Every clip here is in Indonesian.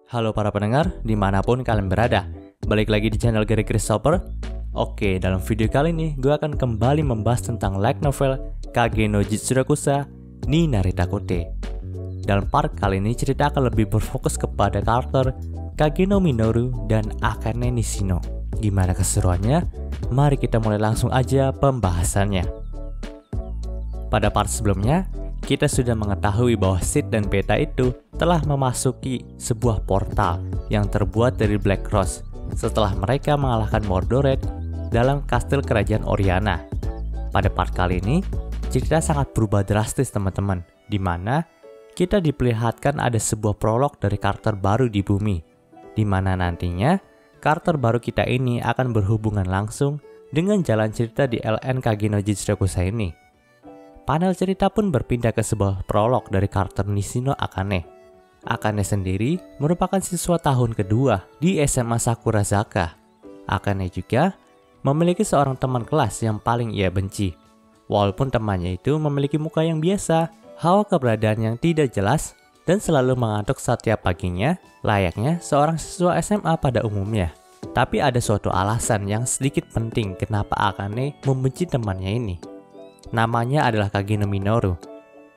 Halo para pendengar, dimanapun kalian berada. Balik lagi di channel Gary Christopher. Oke, dalam video kali ini gue akan kembali membahas tentang light novel Kage no Jitsurakusa ni Narita Kote. Dalam part kali ini cerita akan lebih berfokus kepada karakter Kage no Minoru dan Akane Nishino. Gimana keseruannya? Mari kita mulai langsung aja pembahasannya. Pada part sebelumnya, kita sudah mengetahui bahwa Sid dan Beta itu telah memasuki sebuah portal yang terbuat dari Black Rose setelah mereka mengalahkan Mordored dalam kastil kerajaan Oriana. Pada part kali ini, cerita sangat berubah drastis teman-teman, di mana kita diperlihatkan ada sebuah prolog dari karakter baru di bumi, di mana nantinya karakter baru kita ini akan berhubungan langsung dengan jalan cerita di LN Kage no Jitsurakusa ini. Panel cerita pun berpindah ke sebuah prolog dari karakter Nishino Akane. Akane sendiri merupakan siswa tahun kedua di SMA Sakurazaka. Akane juga memiliki seorang teman kelas yang paling ia benci. Walaupun temannya itu memiliki muka yang biasa, hawa keberadaan yang tidak jelas, dan selalu mengantuk setiap paginya, layaknya seorang siswa SMA pada umumnya. Tapi ada suatu alasan yang sedikit penting kenapa Akane membenci temannya ini. Namanya adalah Kage no Minoru.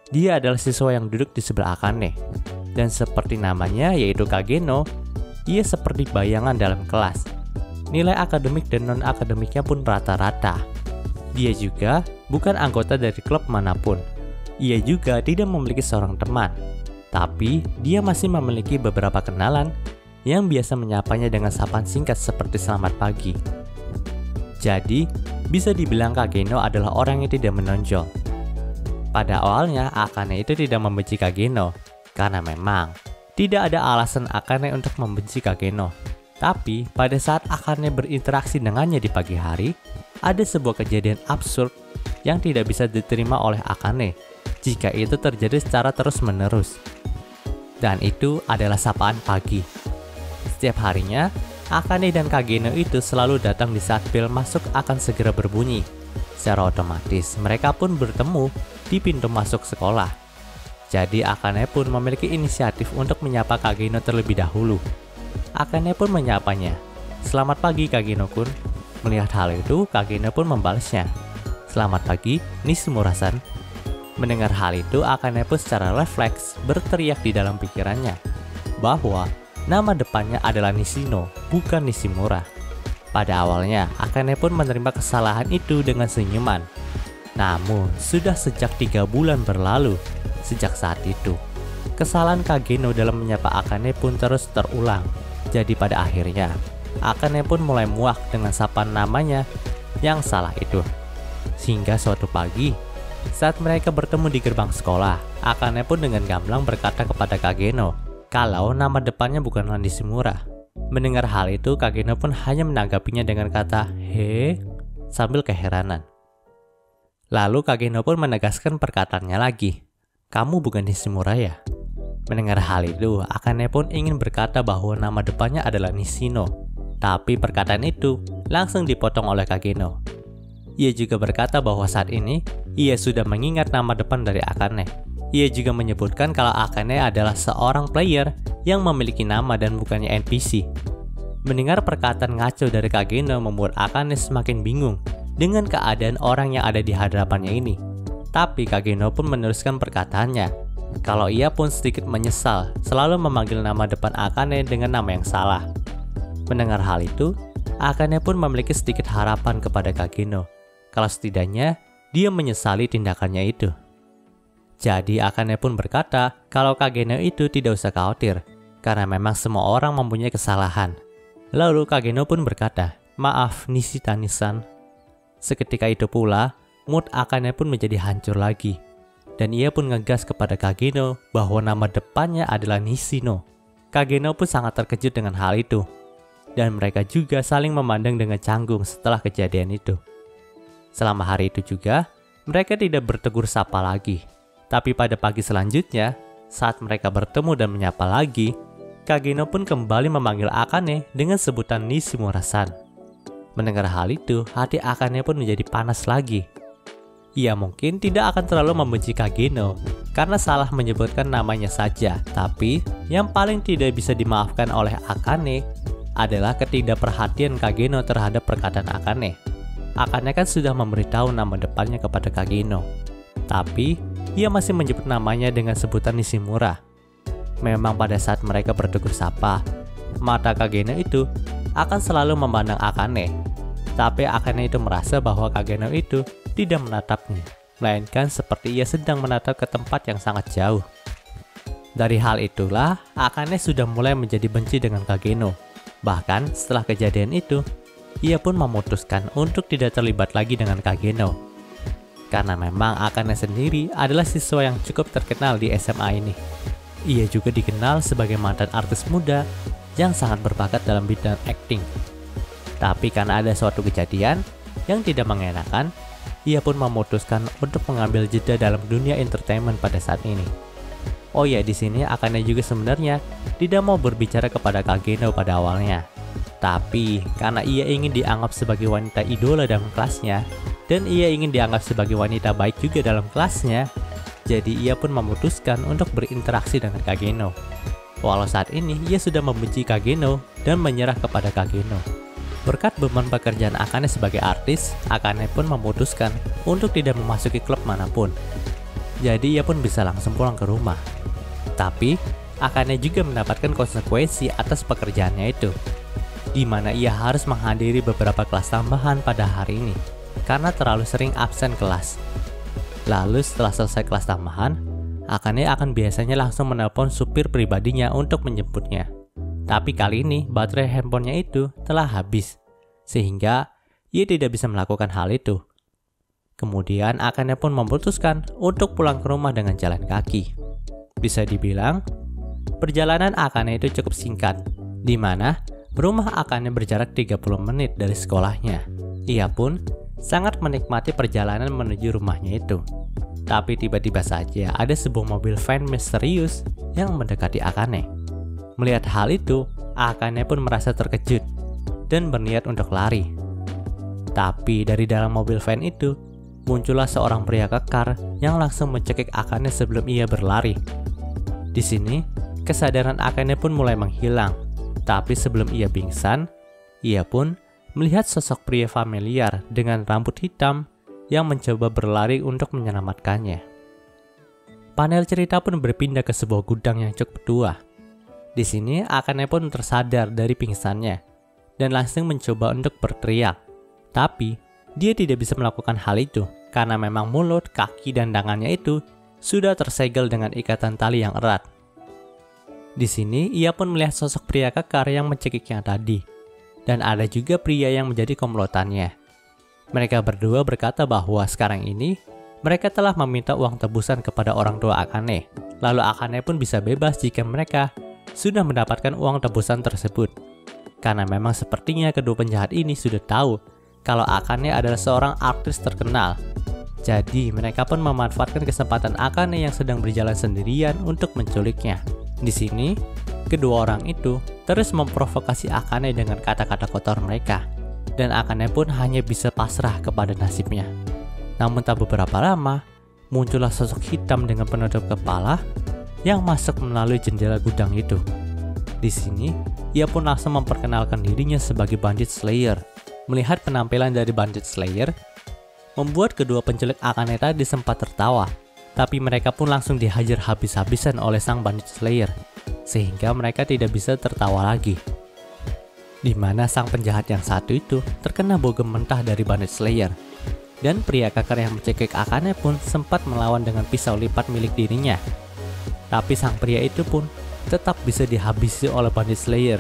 Dia adalah siswa yang duduk di sebelah Akane. Dan seperti namanya yaitu Kage no, ia seperti bayangan dalam kelas. Nilai akademik dan non-akademiknya pun rata-rata. Dia juga bukan anggota dari klub manapun. Ia juga tidak memiliki seorang teman. Tapi dia masih memiliki beberapa kenalan yang biasa menyapanya dengan sapaan singkat seperti selamat pagi. Jadi, bisa dibilang Kage no adalah orang yang tidak menonjol. Pada awalnya, Akane itu tidak membenci Kage no, karena memang tidak ada alasan Akane untuk membenci Kage no. Tapi, pada saat Akane berinteraksi dengannya di pagi hari, ada sebuah kejadian absurd yang tidak bisa diterima oleh Akane jika itu terjadi secara terus-menerus. Dan itu adalah sapaan pagi. Setiap harinya, Akane dan Kage no itu selalu datang di saat bel masuk akan segera berbunyi. Secara otomatis, mereka pun bertemu di pintu masuk sekolah. Jadi Akane pun memiliki inisiatif untuk menyapa Kage no terlebih dahulu. Akane pun menyapanya. "Selamat pagi Kage no-kun." Melihat hal itu, Kage no pun membalasnya. "Selamat pagi, Nishimura-san." Mendengar hal itu, Akane pun secara refleks berteriak di dalam pikirannya bahwa nama depannya adalah Nishino, bukan Nishimura. Pada awalnya, Akane pun menerima kesalahan itu dengan senyuman. Namun, sudah sejak 3 bulan berlalu sejak saat itu, kesalahan Kage no dalam menyapa Akane pun terus terulang. Jadi pada akhirnya, Akane pun mulai muak dengan sapaan namanya yang salah itu. Sehingga suatu pagi, saat mereka bertemu di gerbang sekolah, Akane pun dengan gamblang berkata kepada Kage no kalau nama depannya bukanlah Nishimura. Mendengar hal itu, Kage no pun hanya menanggapinya dengan kata "he" sambil keheranan. Lalu Kage no pun menegaskan perkataannya lagi, "Kamu bukan Nishimura ya?" Mendengar hal itu, Akane pun ingin berkata bahwa nama depannya adalah Nishino. Tapi perkataan itu langsung dipotong oleh Kage no. Ia juga berkata bahwa saat ini ia sudah mengingat nama depan dari Akane. Ia juga menyebutkan kalau Akane adalah seorang player yang memiliki nama dan bukannya NPC. Mendengar perkataan ngaco dari Kage no membuat Akane semakin bingung dengan keadaan orang yang ada di hadapannya ini. Tapi Kage no pun meneruskan perkataannya, kalau ia pun sedikit menyesal selalu memanggil nama depan Akane dengan nama yang salah. Mendengar hal itu, Akane pun memiliki sedikit harapan kepada Kage no, kalau setidaknya dia menyesali tindakannya itu. Jadi Akane pun berkata kalau Kage no itu tidak usah khawatir, karena memang semua orang mempunyai kesalahan. Lalu Kage no pun berkata, "Maaf Nishitani-san." Seketika itu pula, mood Akane pun menjadi hancur lagi. Dan ia pun ngegas kepada Kage no bahwa nama depannya adalah Nishino. Kage no pun sangat terkejut dengan hal itu. Dan mereka juga saling memandang dengan canggung setelah kejadian itu. Selama hari itu juga, mereka tidak bertegur sapa lagi. Tapi pada pagi selanjutnya, saat mereka bertemu dan menyapa lagi, Kage no pun kembali memanggil Akane dengan sebutan Nishimura-san. Mendengar hal itu, hati Akane pun menjadi panas lagi. Ia mungkin tidak akan terlalu membenci Kage no, karena salah menyebutkan namanya saja. Tapi yang paling tidak bisa dimaafkan oleh Akane adalah ketidakperhatian Kageno terhadap perkataan Akane. Akane kan sudah memberitahu nama depannya kepada Kageno, tapi ia masih menyebut namanya dengan sebutan Nishimura. Memang pada saat mereka bertegur sapa, mata Kageno itu akan selalu memandang Akane. Tapi Akane itu merasa bahwa Kageno itu tidak menatapnya, melainkan seperti ia sedang menatap ke tempat yang sangat jauh. Dari hal itulah, Akane sudah mulai menjadi benci dengan Kageno. Bahkan setelah kejadian itu, ia pun memutuskan untuk tidak terlibat lagi dengan Kageno. Karena memang Akane sendiri adalah siswa yang cukup terkenal di SMA ini. Ia juga dikenal sebagai mantan artis muda yang sangat berbakat dalam bidang akting. Tapi karena ada suatu kejadian yang tidak mengenakan, ia pun memutuskan untuk mengambil jeda dalam dunia entertainment pada saat ini. Oh ya, di sini Akane juga sebenarnya tidak mau berbicara kepada Kageno pada awalnya. Tapi karena ia ingin dianggap sebagai wanita idola dalam kelasnya, dan ia ingin dianggap sebagai wanita baik juga dalam kelasnya, jadi ia pun memutuskan untuk berinteraksi dengan Kageno. Walau saat ini ia sudah membenci Kageno dan menyerah kepada Kageno. Berkat beban pekerjaan Akane sebagai artis, Akane pun memutuskan untuk tidak memasuki klub manapun. Jadi ia pun bisa langsung pulang ke rumah. Tapi Akane juga mendapatkan konsekuensi atas pekerjaannya itu, di mana ia harus menghadiri beberapa kelas tambahan pada hari ini karena terlalu sering absen kelas. Lalu setelah selesai kelas tambahan, Akane akan biasanya langsung menelpon supir pribadinya untuk menjemputnya. Tapi kali ini baterai handphonenya itu telah habis, sehingga ia tidak bisa melakukan hal itu. Kemudian Akane pun memutuskan untuk pulang ke rumah dengan jalan kaki. Bisa dibilang, perjalanan Akane itu cukup singkat, di mana rumah Akane berjarak 30 menit dari sekolahnya. Ia pun sangat menikmati perjalanan menuju rumahnya itu. Tapi tiba-tiba saja ada sebuah mobil van misterius yang mendekati Akane. Melihat hal itu, Akane pun merasa terkejut dan berniat untuk lari. Tapi dari dalam mobil van itu, muncullah seorang pria kekar yang langsung mencekik Akane sebelum ia berlari. Di sini, kesadaran Akane pun mulai menghilang. Tapi sebelum ia pingsan, ia pun melihat sosok pria familiar dengan rambut hitam yang mencoba berlari untuk menyelamatkannya. Panel cerita pun berpindah ke sebuah gudang yang cukup tua. Di sini, Akane pun tersadar dari pingsannya dan langsung mencoba untuk berteriak. Tapi, dia tidak bisa melakukan hal itu karena memang mulut, kaki, dan tangannya itu sudah tersegel dengan ikatan tali yang erat. Di sini, ia pun melihat sosok pria kekar yang mencekiknya tadi. Dan ada juga pria yang menjadi komplotannya. Mereka berdua berkata bahwa sekarang ini, mereka telah meminta uang tebusan kepada orang tua Akane. Lalu Akane pun bisa bebas jika mereka sudah mendapatkan uang tebusan tersebut. Karena memang sepertinya kedua penjahat ini sudah tahu kalau Akane adalah seorang artis terkenal. Jadi mereka pun memanfaatkan kesempatan Akane yang sedang berjalan sendirian untuk menculiknya. Di sini, kedua orang itu terus memprovokasi Akane dengan kata-kata kotor mereka. Dan Akane pun hanya bisa pasrah kepada nasibnya. Namun tak beberapa lama, muncullah sosok hitam dengan penutup kepala yang masuk melalui jendela gudang itu. Di sini, ia pun langsung memperkenalkan dirinya sebagai Bandit Slayer. Melihat penampilan dari Bandit Slayer, membuat kedua penculik Akane tadi sempat tertawa, tapi mereka pun langsung dihajar habis-habisan oleh sang Bandit Slayer, sehingga mereka tidak bisa tertawa lagi. Di mana sang penjahat yang satu itu terkena bogem mentah dari Bandit Slayer, dan pria kekar yang mencekik Akane pun sempat melawan dengan pisau lipat milik dirinya. Tapi sang pria itu pun tetap bisa dihabisi oleh Bandit Slayer.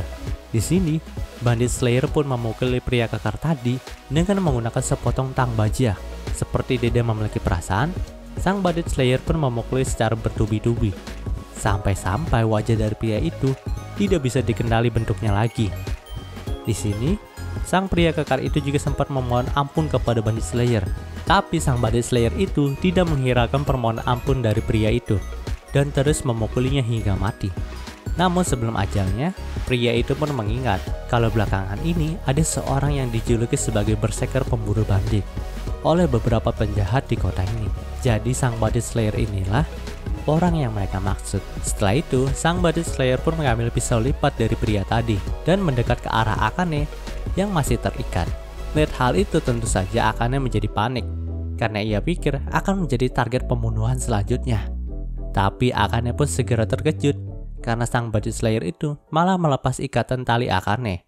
Di sini, Bandit Slayer pun memukuli pria kekar tadi dengan menggunakan sepotong tang baja. Seperti tidak memiliki perasaan, sang Bandit Slayer pun memukuli secara bertubi-tubi. Sampai-sampai wajah dari pria itu tidak bisa dikenali bentuknya lagi. Di sini, sang pria kekar itu juga sempat memohon ampun kepada Bandit Slayer. Tapi sang Bandit Slayer itu tidak menghiraukan permohonan ampun dari pria itu dan terus memukulinya hingga mati. Namun sebelum ajalnya, pria itu pun mengingat kalau belakangan ini ada seorang yang dijuluki sebagai berserker pemburu bandit oleh beberapa penjahat di kota ini. Jadi sang Bandit Slayer inilah orang yang mereka maksud. Setelah itu, sang Body Slayer pun mengambil pisau lipat dari pria tadi dan mendekat ke arah Akane yang masih terikat. Lihat hal itu tentu saja Akane menjadi panik karena ia pikir akan menjadi target pembunuhan selanjutnya. Tapi Akane pun segera terkejut karena sang Body Slayer itu malah melepas ikatan tali Akane.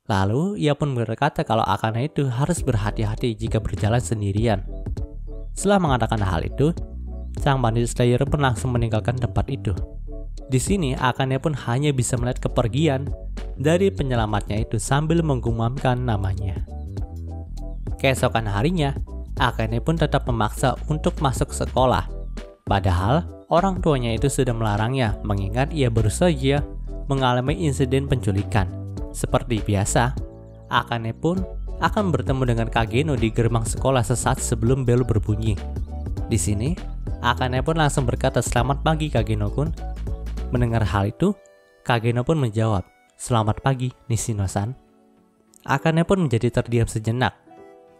Lalu ia pun berkata kalau Akane itu harus berhati-hati jika berjalan sendirian. Setelah mengatakan hal itu, sang Body Slayer pun langsung meninggalkan tempat itu. Di sini Akane pun hanya bisa melihat kepergian dari penyelamatnya itu sambil menggumamkan namanya. Keesokan harinya, Akane pun tetap memaksa untuk masuk sekolah. Padahal orang tuanya itu sudah melarangnya mengingat ia baru saja mengalami insiden penculikan. Seperti biasa, Akane pun akan bertemu dengan Kageno di gerbang sekolah sesaat sebelum bel berbunyi. Di sini, Akane pun langsung berkata selamat pagi Kageno-kun. Mendengar hal itu, Kageno pun menjawab, selamat pagi Nishino-san. Akane pun menjadi terdiam sejenak,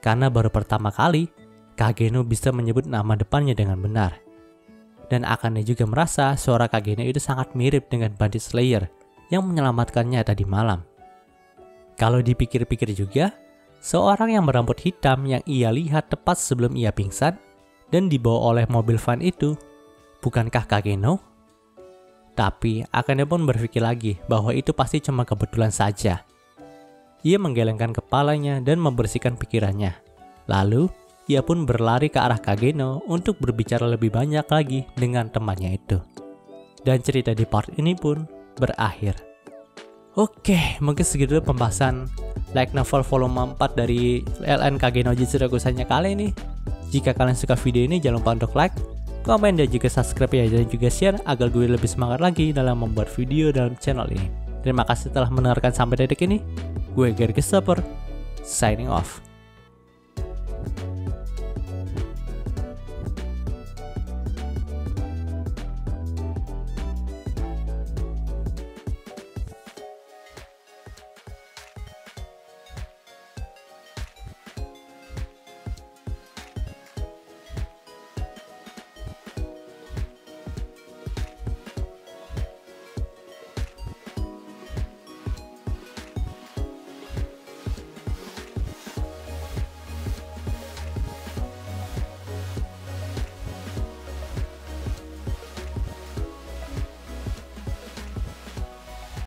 karena baru pertama kali Kageno bisa menyebut nama depannya dengan benar. Dan Akane juga merasa suara Kageno itu sangat mirip dengan Body Slayer yang menyelamatkannya tadi malam. Kalau dipikir-pikir juga, seorang yang berambut hitam yang ia lihat tepat sebelum ia pingsan dan dibawa oleh mobil van itu, bukankah Kageno? Tapi Akane pun berpikir lagi bahwa itu pasti cuma kebetulan saja. Ia menggelengkan kepalanya dan membersihkan pikirannya. Lalu, ia pun berlari ke arah Kageno untuk berbicara lebih banyak lagi dengan temannya itu. Dan cerita di part ini pun berakhir. Oke, mungkin segitu pembahasan light novel volume 4 dari LN Kageno Jitsurokusa-nya kali ini. Jika kalian suka video ini, jangan lupa untuk like, komen, dan juga subscribe ya, dan juga share agar gue lebih semangat lagi dalam membuat video dalam channel ini. Terima kasih telah mendengarkan sampai detik ini. Gue Gary Christopher, signing off.